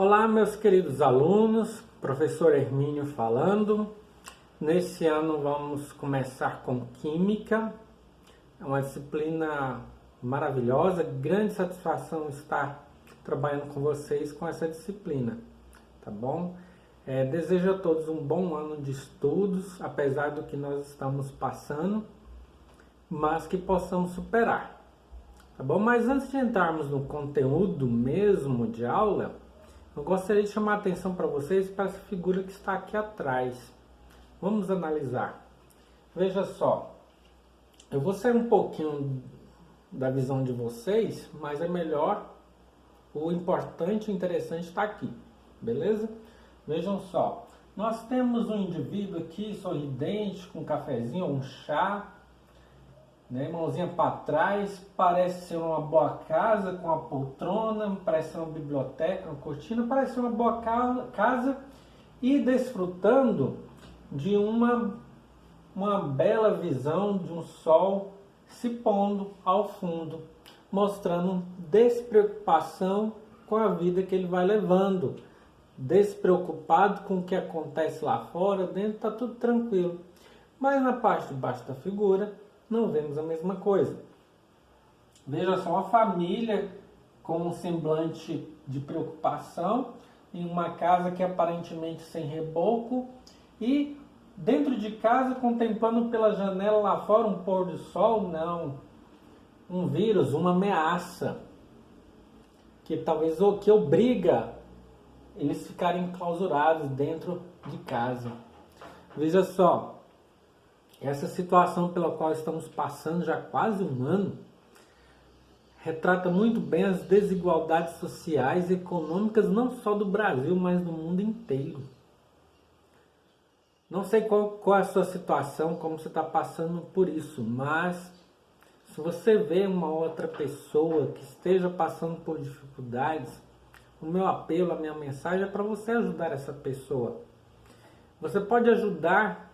Olá, meus queridos alunos, professor Hermínio falando. Nesse ano vamos começar com Química, é uma disciplina maravilhosa, grande satisfação estar trabalhando com vocês com essa disciplina, tá bom? Desejo a todos um bom ano de estudos, apesar do que nós estamos passando, mas que possamos superar, tá bom? Mas antes de entrarmos no conteúdo mesmo de aula, eu gostaria de chamar a atenção para vocês para essa figura que está aqui atrás. Vamos analisar. Veja só, eu vou sair um pouquinho da visão de vocês, mas é melhor, o importante e interessante está aqui, beleza? Vejam só, nós temos um indivíduo aqui sorridente, com um cafezinho ou um chá, né, mãozinha para trás, parece ser uma boa casa com uma poltrona, parece ser uma biblioteca, uma cortina, parece ser uma boa casa e desfrutando de uma bela visão de um sol se pondo ao fundo, mostrando despreocupação com a vida que ele vai levando, despreocupado com o que acontece lá fora, dentro está tudo tranquilo. Mas na parte de baixo da figura não vemos a mesma coisa. Veja só, uma família com um semblante de preocupação em uma casa que é aparentemente sem reboco e dentro de casa contemplando pela janela lá fora um pôr do sol, não, um vírus, uma ameaça que talvez que obriga eles ficarem enclausurados dentro de casa. Veja só, essa situação pela qual estamos passando já há quase um ano retrata muito bem as desigualdades sociais e econômicas não só do Brasil, mas do mundo inteiro. Não sei qual é a sua situação, como você está passando por isso, mas se você vê uma outra pessoa que esteja passando por dificuldades, o meu apelo, a minha mensagem é para você ajudar essa pessoa. Você pode ajudar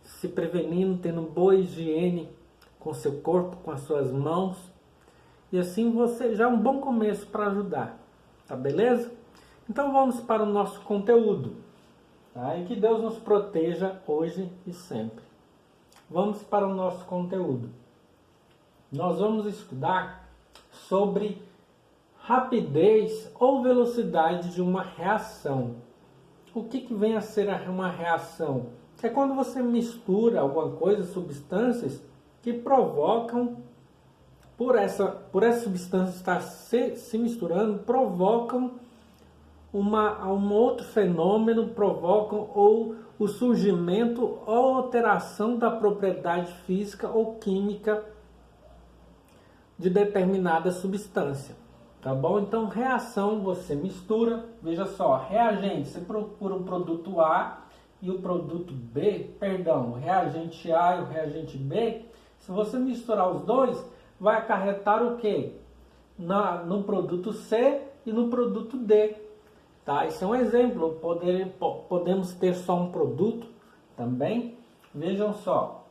se prevenindo, tendo boa higiene com seu corpo, com as suas mãos. E assim você já é um bom começo para ajudar. Tá beleza? Então vamos para o nosso conteúdo. Tá? E que Deus nos proteja hoje e sempre. Vamos para o nosso conteúdo. Nós vamos estudar sobre rapidez ou velocidade de uma reação. O que vem a ser uma reação? É quando você mistura alguma coisa, substâncias que provocam, por essa substância estar se misturando, provocam um outro fenômeno, provocam ou o surgimento ou alteração da propriedade física ou química de determinada substância. Tá bom? Então, reação você mistura, veja só, reagente, você procura um produto A e o produto B, o reagente A e o reagente B, se você misturar os dois, vai acarretar o quê? No produto C e no produto D. Tá? Esse é um exemplo, podemos ter só um produto também. Vejam só,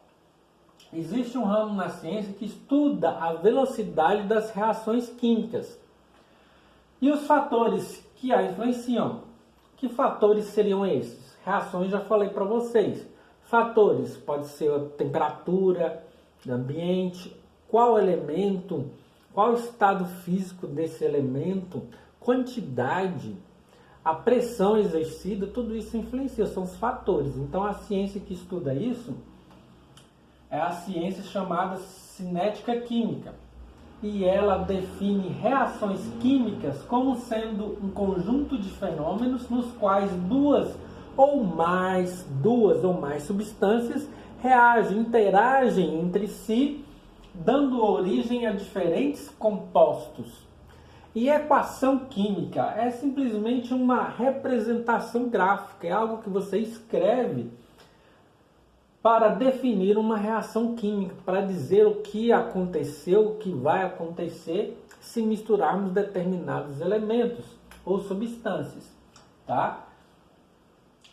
existe um ramo na ciência que estuda a velocidade das reações químicas. E os fatores que a influenciam, que fatores seriam esses? Reações, já falei para vocês. Fatores, pode ser a temperatura do ambiente, qual elemento, qual o estado físico desse elemento, quantidade, a pressão exercida, tudo isso influencia, são os fatores. Então a ciência que estuda isso é a ciência chamada cinética química. E ela define reações químicas como sendo um conjunto de fenômenos nos quais duas ou mais substâncias reagem, interagem entre si, dando origem a diferentes compostos. E equação química é simplesmente uma representação gráfica, é algo que você escreve para definir uma reação química, para dizer o que aconteceu, o que vai acontecer se misturarmos determinados elementos ou substâncias, tá?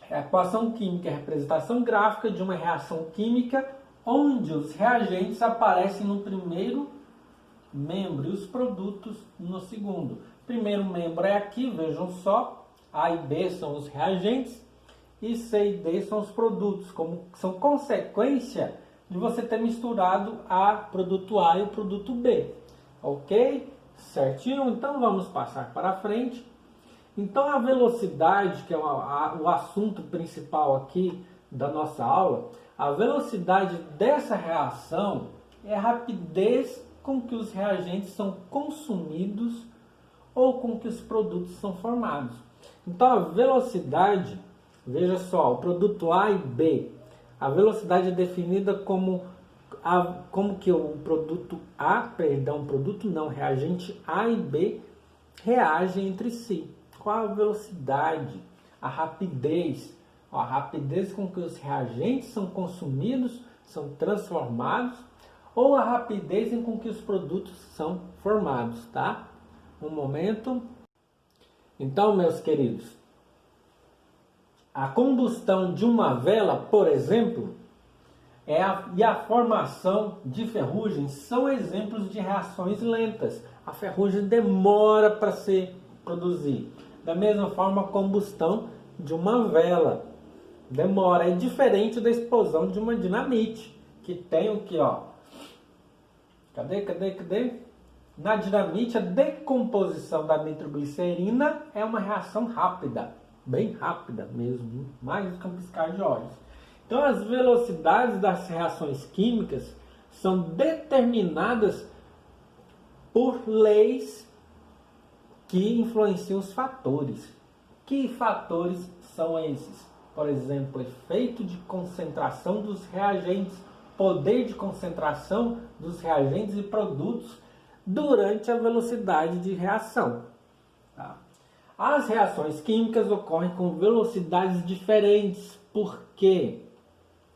A equação química é a representação gráfica de uma reação química onde os reagentes aparecem no primeiro membro e os produtos no segundo. Primeiro membro é aqui, vejam só, A e B são os reagentes e C e D são os produtos, como são consequência de você ter misturado produto A e o produto B. Ok? Certinho? Então vamos passar para frente. Então a velocidade, que é o assunto principal aqui da nossa aula, a velocidade dessa reação é a rapidez com que os reagentes são consumidos ou com que os produtos são formados. Então a velocidade, veja só, o produto A e B, a velocidade é definida como que o produto reagente A e B reagem entre si. Qual a velocidade, a rapidez com que os reagentes são consumidos, são transformados, ou a rapidez com que os produtos são formados, tá? Um momento. Então, meus queridos, a combustão de uma vela, por exemplo, e a formação de ferrugem são exemplos de reações lentas. A ferrugem demora para ser produzida. Da mesma forma, a combustão de uma vela demora. É diferente da explosão de uma dinamite, que tem o que, ó? Cadê? Na dinamite, a decomposição da nitroglicerina é uma reação rápida, bem rápida mesmo, mais do que um piscar de olhos. Então, as velocidades das reações químicas são determinadas por leis que influenciam os fatores. Que fatores são esses? Por exemplo, efeito de concentração dos reagentes, poder de concentração dos reagentes e produtos durante a velocidade de reação. Tá? As reações químicas ocorrem com velocidades diferentes. Por quê?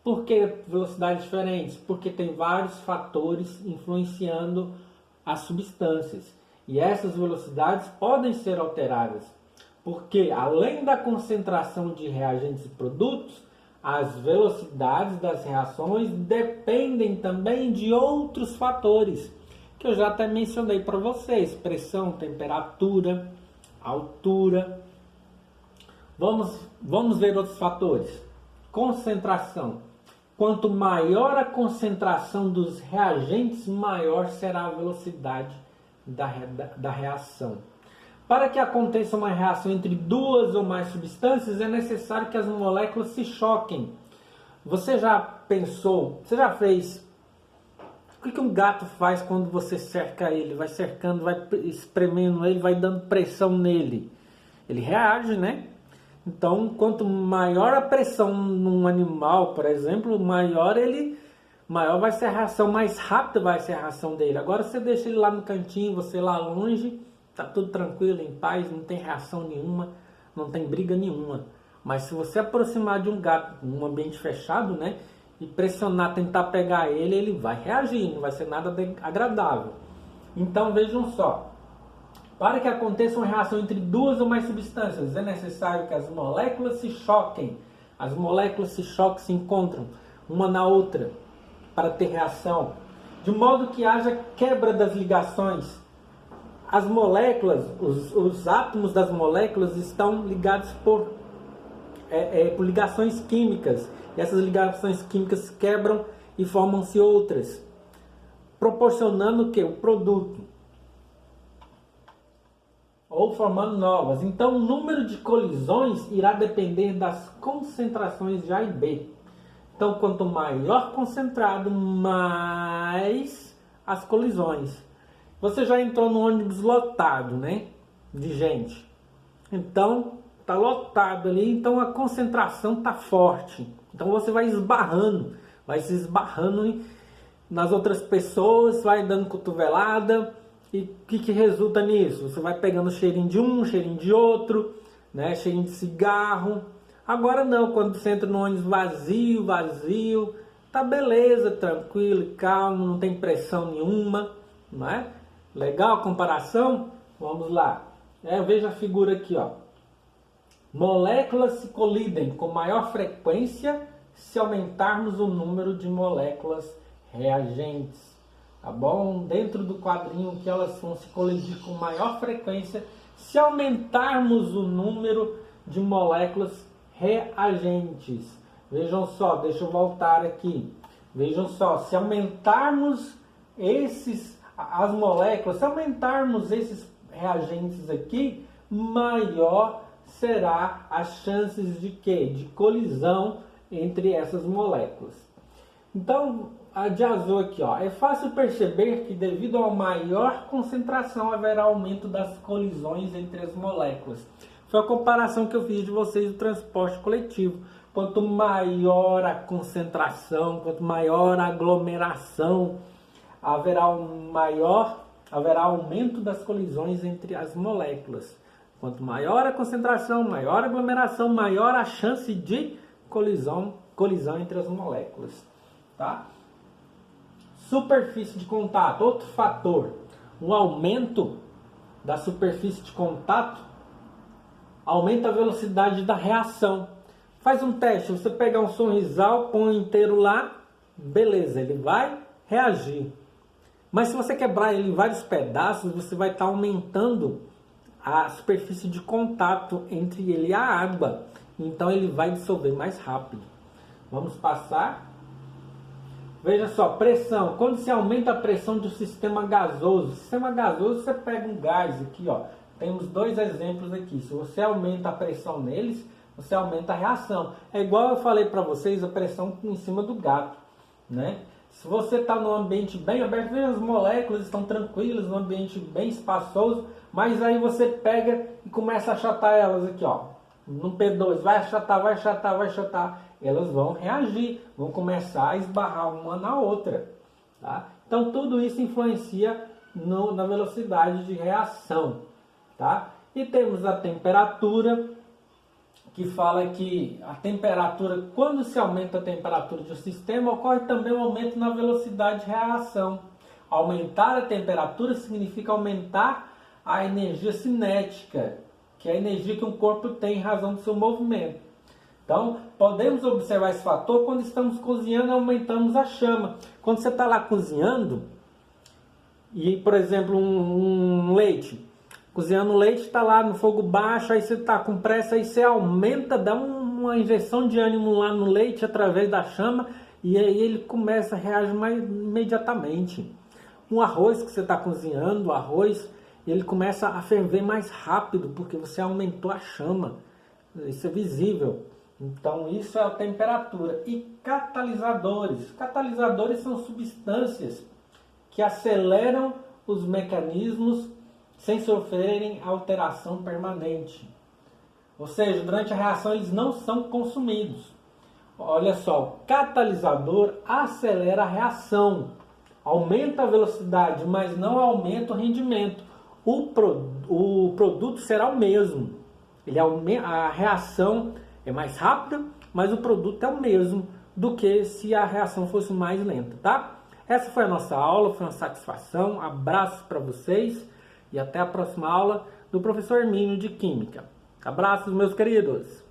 Por que velocidades diferentes? Porque tem vários fatores influenciando as substâncias. E essas velocidades podem ser alteradas, porque além da concentração de reagentes e produtos, as velocidades das reações dependem também de outros fatores, que eu já até mencionei para vocês: pressão, temperatura, altura. Vamos ver outros fatores. Concentração. Quanto maior a concentração dos reagentes, maior será a velocidade da reação. Para que aconteça uma reação entre duas ou mais substâncias, é necessário que as moléculas se choquem. Você já pensou, você já fez? O que um gato faz quando você cerca ele? Vai cercando, vai espremendo ele, vai dando pressão nele. Ele reage, né? Então, quanto maior a pressão num animal, por exemplo, maior vai ser a reação, mais rápida vai ser a reação dele. Agora você deixa ele lá no cantinho, você lá longe, tá tudo tranquilo, em paz, não tem reação nenhuma, não tem briga nenhuma. Mas se você aproximar de um gato num ambiente fechado, né, e pressionar, tentar pegar ele, ele vai reagir, não vai ser nada agradável. Então vejam só, para que aconteça uma reação entre duas ou mais substâncias, é necessário que as moléculas se choquem. As moléculas se encontram uma na outra para ter reação, de modo que haja quebra das ligações. As moléculas, os átomos das moléculas estão ligados por ligações químicas. E essas ligações químicas quebram e formam-se outras, proporcionando o que? O produto. Ou formando novas. Então, o número de colisões irá depender das concentrações de A e B. Então, quanto maior concentrado, mais as colisões. Você já entrou no ônibus lotado, né? De gente. Então, tá lotado ali, então a concentração tá forte. Então você vai se esbarrando nas outras pessoas, vai dando cotovelada. E o que resulta nisso? Você vai pegando cheirinho de um, cheirinho de outro, né? Cheirinho de cigarro. Agora não, quando você entra no ônibus vazio, tá beleza, tranquilo, calmo, não tem pressão nenhuma, não é? Legal a comparação? Vamos lá. Veja a figura aqui, ó. Moléculas se colidem com maior frequência se aumentarmos o número de moléculas reagentes. Tá bom? Dentro do quadrinho que elas vão se colidir com maior frequência Se aumentarmos o número de moléculas reagentes, vejam só, deixa eu voltar aqui. Vejam só, se aumentarmos as moléculas, se aumentarmos esses reagentes aqui, maior será as chances de quê? De colisão entre essas moléculas. Então, a de azul aqui, ó, é fácil perceber que devido a maior concentração haverá aumento das colisões entre as moléculas. Foi a comparação que eu fiz de vocês do transporte coletivo. Quanto maior a concentração, quanto maior a aglomeração, haverá aumento das colisões entre as moléculas. Quanto maior a concentração, maior a aglomeração, maior a chance de colisão entre as moléculas. Tá? Superfície de contato, outro fator. Um aumento da superfície de contato aumenta a velocidade da reação. Faz um teste, você pegar um sorrisal, põe inteiro lá, beleza, ele vai reagir. Mas se você quebrar ele em vários pedaços, você vai estar aumentando a superfície de contato entre ele e a água. Então ele vai dissolver mais rápido. Vamos passar. Veja só, pressão. Quando se aumenta a pressão de um sistema gasoso, sistema gasoso você pega um gás aqui, ó. Temos dois exemplos aqui. Se você aumenta a pressão neles, você aumenta a reação. É igual eu falei para vocês, a pressão em cima do gato, né? Se você está num ambiente bem aberto, veja, as moléculas estão tranquilas, num ambiente bem espaçoso, mas aí você pega e começa a achatar elas aqui, ó. No P2, vai achatar. Elas vão reagir, vão começar a esbarrar uma na outra. Tá? Então tudo isso influencia na velocidade de reação. Tá? E temos a temperatura, que fala que a temperatura, quando se aumenta a temperatura de um sistema, ocorre também um aumento na velocidade de reação. Aumentar a temperatura significa aumentar a energia cinética, que é a energia que um corpo tem em razão do seu movimento. Então, podemos observar esse fator quando estamos cozinhando e aumentamos a chama. Quando você está lá cozinhando, e por exemplo, um leite, cozinhando o leite, está lá no fogo baixo, aí você está com pressa, aí você aumenta, dá uma injeção de ânimo lá no leite através da chama, e aí ele começa a reagir mais imediatamente. Um arroz que você está cozinhando, o arroz, ele começa a ferver mais rápido, porque você aumentou a chama. Isso é visível. Então isso é a temperatura. E catalisadores. Catalisadores são substâncias que aceleram os mecanismos sem sofrerem alteração permanente. Ou seja, durante a reação eles não são consumidos. Olha só, o catalisador acelera a reação, aumenta a velocidade, mas não aumenta o rendimento. O produto será o mesmo. A reação é mais rápida, mas o produto é o mesmo do que se a reação fosse mais lenta, tá? Essa foi a nossa aula, foi uma satisfação. Abraços para vocês e até a próxima aula do professor Hermínio de Química. Abraços, meus queridos!